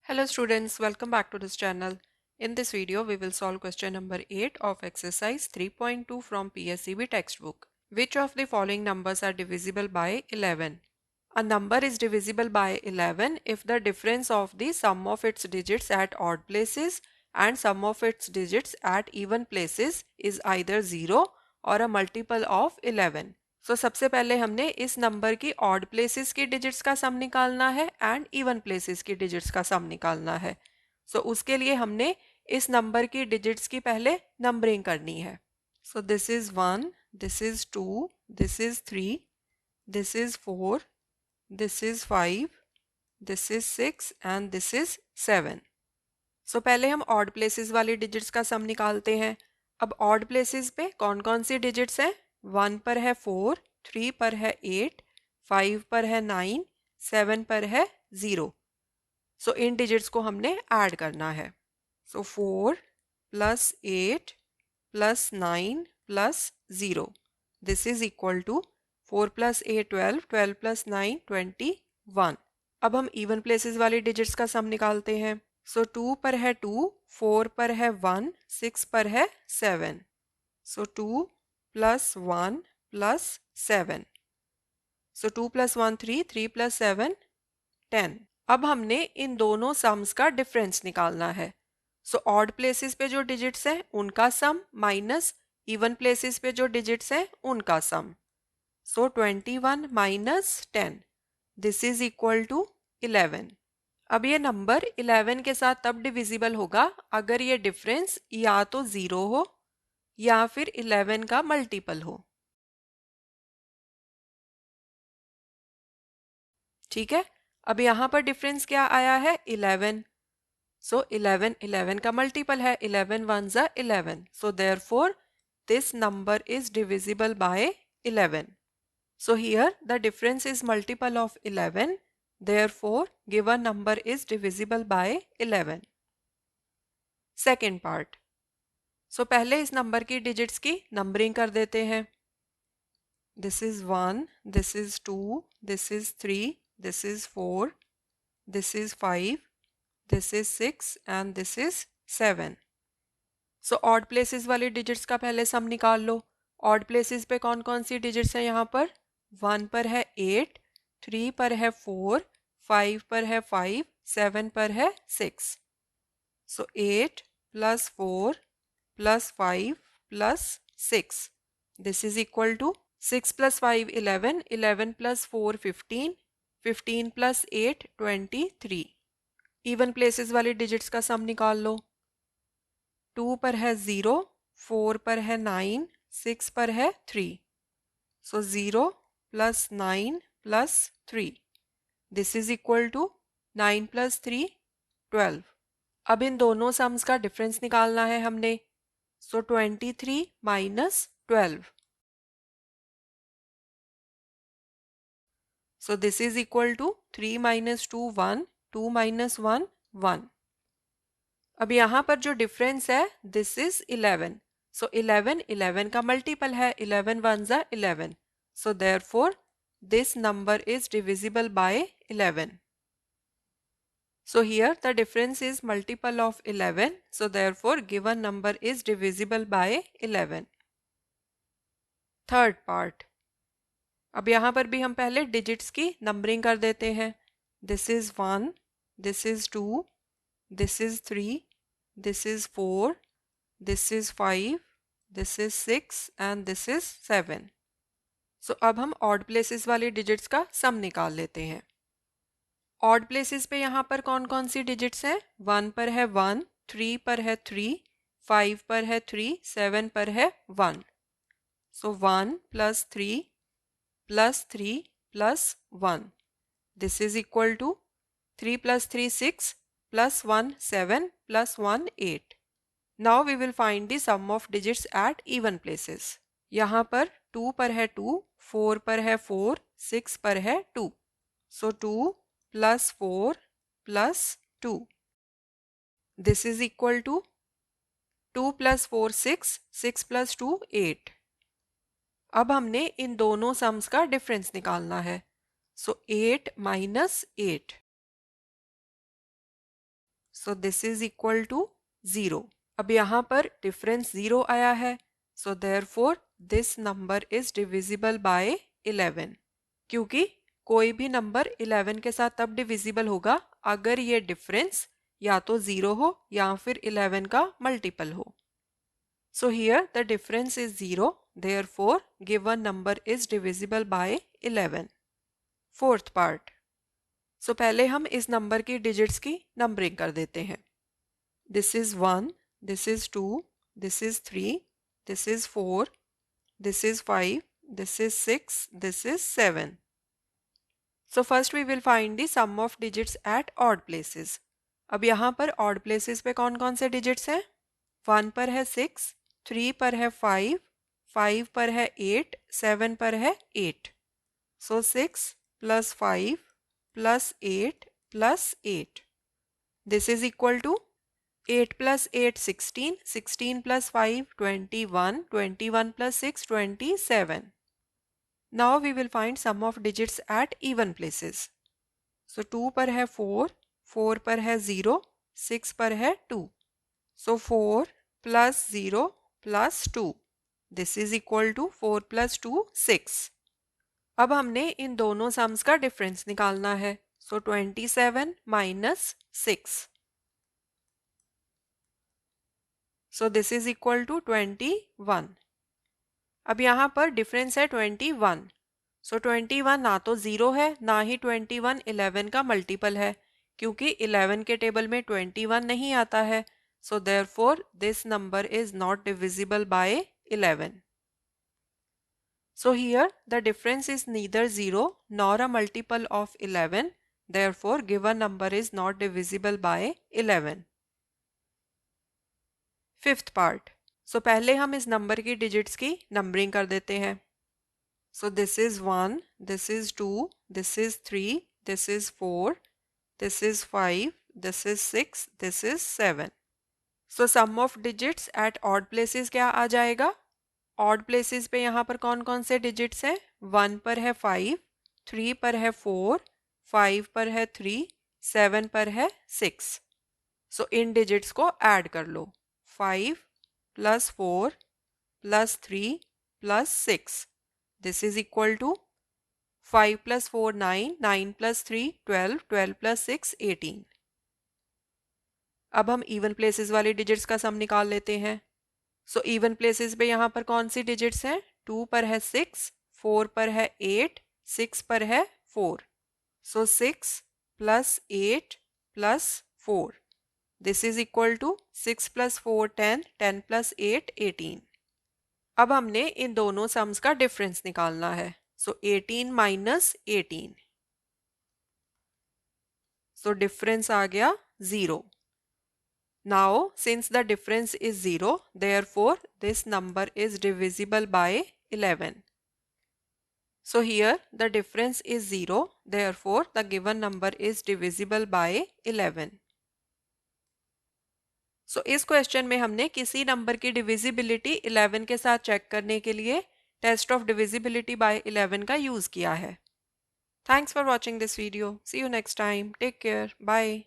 Hello students, welcome back to this channel. In this video, we will solve question number 8 of exercise 3.2 from PSEB textbook. Which of the following numbers are divisible by 11? A number is divisible by 11 if the difference of the sum of its digits at odd places and sum of its digits at even places is either 0 or a multiple of 11. सो सबसे पहले हमने इस number की odd places की digits का सम निकालना है and even places की डिजिट्स का सम निकालना है. सो उसके लिए हमने इस नंबर की डिजिट्स की पहले नंबरिंग करनी है. सो this is 1, this is 2, this is 3, this is 4, this is 5, this is 6 and this is 7. सो पहले हम ऑड प्लेसेस वाली डिजिट्स का सम निकालते हैं. अब ऑड प्लेसेस पे कौन कौन सी डिजिट्स हैं? 1 पर है 4, 3 पर है 8, 5 पर है 9, 7 पर है 0. सो इन डिजिट्स को हमने ऐड करना है. So 4 plus 8 plus 9 plus 0, this is equal to 4 plus 8 12, 12 plus 9 21. अब हम इवन प्लेसेस वाली डिजिट्स का सम निकालते हैं. सो 2 पर है 2, 4 पर है 1, 6 पर है 7. सो 2 प्लस 1 प्लस 7. सो 2 प्लस 1 3, 3 प्लस 7 10. अब हमने इन दोनों सम्स का डिफरेंस निकालना है. सो ऑड प्लेसेस पे जो डिजिट्स हैं उनका सम माइनस इवन प्लेसेस पे जो डिजिट्स हैं उनका sum. So 21 minus 10, this is equal to 11. अब ये नंबर 11 के साथ तब डिविजिबल होगा अगर ये डिफरेंस या तो 0 हो या फिर 11 का मल्टीपल हो. ठीक है, अब यहाँ पर डिफरेंस क्या आया है? 11. सो 11 11 का मल्टीपल है. 11 1 ज़ा 11. सो therefore this number is divisible by 11. So here the difference is multiple of 11. Therefore, given number is divisible by 11. Second part. So पहले इस नंबर की डिजिट्स की नंबरिंग कर देते हैं. This is 1, this is 2, this is 3, this is 4, this is 5, this is 6 and this is 7. So odd places वाली digits का पहले सम निकाल लो. ऑड प्लेसेस पे कौन कौन सी डिजिट्स हैं यहाँ पर? 1 पर है 8, 3 पर है 4, 5 पर है 5, 7 पर है 6. So 8 plus 4 plus 5 plus 6, this is equal to 6 plus 5 11, 11 plus 4 15, 15 plus 8 23. Even places वाली डिजिट्स का सम निकाल लो. 2 पर है 0, 4 पर है 9, 6 पर है 3. So 0 plus 9 plus 3, this is equal to 9 plus 3 12. अब इन दोनों सम्स का डिफरेंस निकालना है हमने. So 23 minus 12, so this is equal to 3 minus 2 1, 2 minus 1 1. अब यहाँ पर जो डिफरेंस है दिस इज 11. सो 11 11 का मल्टीपल है. 11 1 ज़ा 11. सो therefore this number is divisible by 11. So here the difference is multiple of 11. So therefore given number is divisible by 11. Third part. अब यहाँ पर भी हम पहले डिजिट्स की नंबरिंग कर देते हैं. This is 1, this is 2, this is 3, this is 4, this is 5, this is 6 and this is 7. So अब हम ऑड प्लेसेस वाली डिजिट्स का सम निकाल लेते हैं. ऑड प्लेसेस पे यहाँ पर कौन कौन सी डिजिट्स हैं? 1 पर है 1, 3 पर है 3, 5 पर है 3, 7 पर है 1. So 1 plus 3 plus 3 plus 1, this is equal to 3 plus 3 6 plus 1 7 plus 1 8. Now we will find the sum of digits at even places. यहाँ पर 2 पर है 2, 4 पर है 4, 6 पर है 2. सो 2 plus 4 plus 2, this is equal to 2 plus 4 6, 6 plus 2 8. अब हमने इन दोनों सम्स का डिफरेंस निकालना है. So 8 minus 8, so this is equal to 0। अब यहाँ पर डिफरेंस 0 आया है, so therefore this number is divisible by 11। क्योंकि कोई भी नंबर 11 के साथ तब डिविजिबल होगा अगर ये डिफरेंस या तो 0 हो या फिर 11 का मल्टीपल हो। So here the difference is 0, therefore given number is divisible by 11. Fourth part. So पहले हम इस नंबर की डिजिट्स की नंबरिंग कर देते हैं। This is 1, this is 2, this is 3, this is 4, this is 5, this is 6, this is 7. So first we will find the sum of digits at odd places. अब यहाँ पर odd places पे कौन कौन से digits हैं? 1 पर है 6, 3 पर है 5, 5 पर है 8, 7 पर है 8. So 6 plus 5 plus 8 plus 8. This is equal to 8 plus 8 16, 16 plus 5 21, 21 plus 6 27. Now we will find sum of digits at even places. So 2 पर है 4, 4 पर है 0, 6 पर है 2. So 4 plus 0 plus 2. This is equal to 4 plus 2 6. अब हमने इन दोनों सम्स का डिफरेंस निकालना है। So 27 minus 6. So this is equal to 21. अब यहाँ पर डिफरेंस है 21. So 21 ना तो 0 है ना ही 21 11 का मल्टीपल है, क्योंकि 11 के टेबल में 21 नहीं आता है. So therefore this number is not divisible by 11. So here the difference is neither 0 nor a multiple of 11. Therefore given number is not divisible by 11. Fifth part. So पहले हम इस नंबर की डिजिट्स की numbering कर देते हैं. So this is 1, this is 2, this is 3, this is 4, this is 5, this is 6, this is 7. So sum of digits at odd places क्या आ जाएगा? Odd places पे यहाँ पर कौन कौन से digits हैं? 1 पर है 5, 3 पर है 4, 5 पर है 3, 7 पर है 6. So इन digits को add कर लो. 5 plus 4 plus 3 plus 6. This is equal to 5 plus 4 9, 9 plus 3 12, 12 plus 6 18. अब हम इवन प्लेसेस वाली डिजिट्स का सम निकाल लेते हैं. सो इवन प्लेसेस पे यहाँ पर कौन सी डिजिट्स हैं? 2 पर है 6, 4 पर है 8, 6 पर है 4. So 6 plus 8 plus 4. This is equal to 6 plus 4 10, 10 plus 8 18. अब हमने इन दोनों सम्स का डिफरेंस निकालना है. सो 18 माइनस 18. सो डिफरेंस आ गया 0. Now since the difference is 0, therefore this number is divisible by 11. So here the difference is 0, therefore the given number is divisible by 11. So इस question में हमने किसी नंबर की divisibility 11 के साथ चेक करने के लिए टेस्ट ऑफ डिविजिबिलिटी बाय 11 का यूज किया है. Thanks for watching this video. See you next time. Take care. Bye.